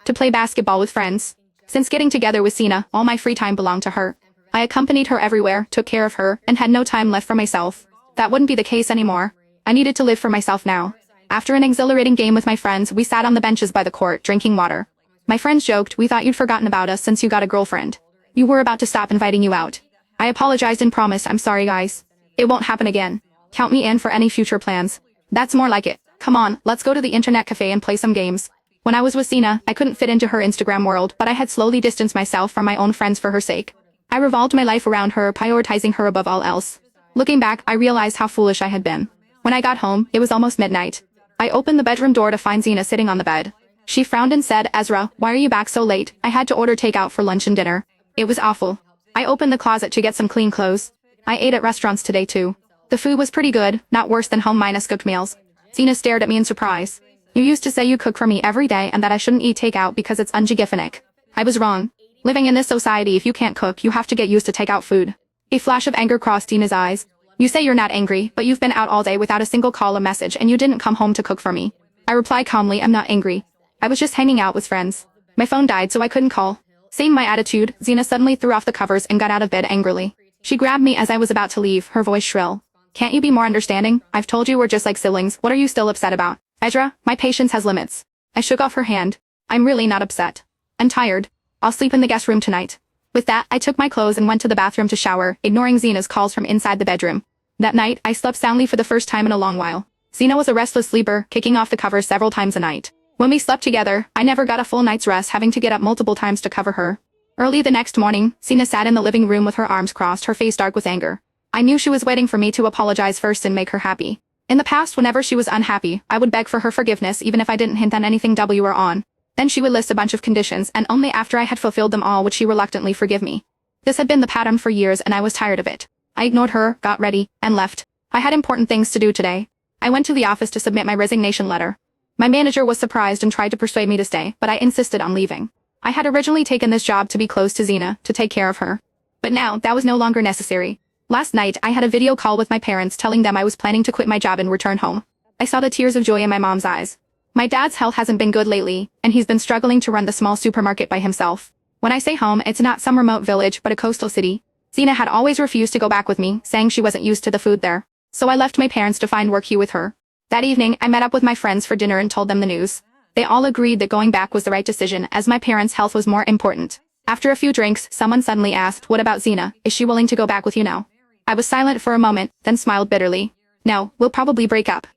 to play basketball with friends. Since getting together with Sina, all my free time belonged to her. I accompanied her everywhere, took care of her, and had no time left for myself. That wouldn't be the case anymore. I needed to live for myself now. After an exhilarating game with my friends, we sat on the benches by the court, drinking water. My friends joked, "We thought you'd forgotten about us since you got a girlfriend. You were about to stop inviting you out." I apologized and promised, "I'm sorry guys. It won't happen again. Count me in for any future plans." That's more like it. Come on, let's go to the internet cafe and play some games. When I was with Sina, I couldn't fit into her Instagram world, but I had slowly distanced myself from my own friends for her sake. I revolved my life around her, prioritizing her above all else. Looking back, I realized how foolish I had been. When I got home, it was almost midnight. I opened the bedroom door to find Sina sitting on the bed. She frowned and said, "Ezra, why are you back so late? I had to order takeout for lunch and dinner." It was awful. I opened the closet to get some clean clothes. I ate at restaurants today too. The food was pretty good, not worse than home minus cooked meals. Sina stared at me in surprise. "You used to say you cook for me every day and that I shouldn't eat takeout because it's unhygienic." I was wrong. Living in this society, if you can't cook, you have to get used to takeout food. A flash of anger crossed Sina's eyes. "You say you're not angry, but you've been out all day without a single call or message and you didn't come home to cook for me." I replied calmly, "I'm not angry. I was just hanging out with friends. My phone died so I couldn't call." Seeing my attitude, Sina suddenly threw off the covers and got out of bed angrily. She grabbed me as I was about to leave, her voice shrill. "Can't you be more understanding? I've told you we're just like siblings, what are you still upset about?" "Ezra, my patience has limits." I shook off her hand. "I'm really not upset. I'm tired. I'll sleep in the guest room tonight." With that, I took my clothes and went to the bathroom to shower, ignoring Sina's calls from inside the bedroom. That night, I slept soundly for the first time in a long while. Sina was a restless sleeper, kicking off the covers several times a night. When we slept together, I never got a full night's rest, having to get up multiple times to cover her. Early the next morning, Sina sat in the living room with her arms crossed, her face dark with anger. I knew she was waiting for me to apologize first and make her happy. In the past, whenever she was unhappy, I would beg for her forgiveness even if I didn't hint at anything W or on. Then she would list a bunch of conditions, and only after I had fulfilled them all would she reluctantly forgive me. This had been the pattern for years and I was tired of it. I ignored her, got ready, and left. I had important things to do today. I went to the office to submit my resignation letter. My manager was surprised and tried to persuade me to stay, but I insisted on leaving. I had originally taken this job to be close to Sina, to take care of her. But now, that was no longer necessary. Last night, I had a video call with my parents telling them I was planning to quit my job and return home. I saw the tears of joy in my mom's eyes. My dad's health hasn't been good lately, and he's been struggling to run the small supermarket by himself. When I say home, it's not some remote village but a coastal city. Sina had always refused to go back with me, saying she wasn't used to the food there. So I left my parents to find work here with her. That evening, I met up with my friends for dinner and told them the news. They all agreed that going back was the right decision, as my parents' health was more important. After a few drinks, someone suddenly asked, "What about Sina? Is she willing to go back with you now?" I was silent for a moment, then smiled bitterly. "No, we'll probably break up.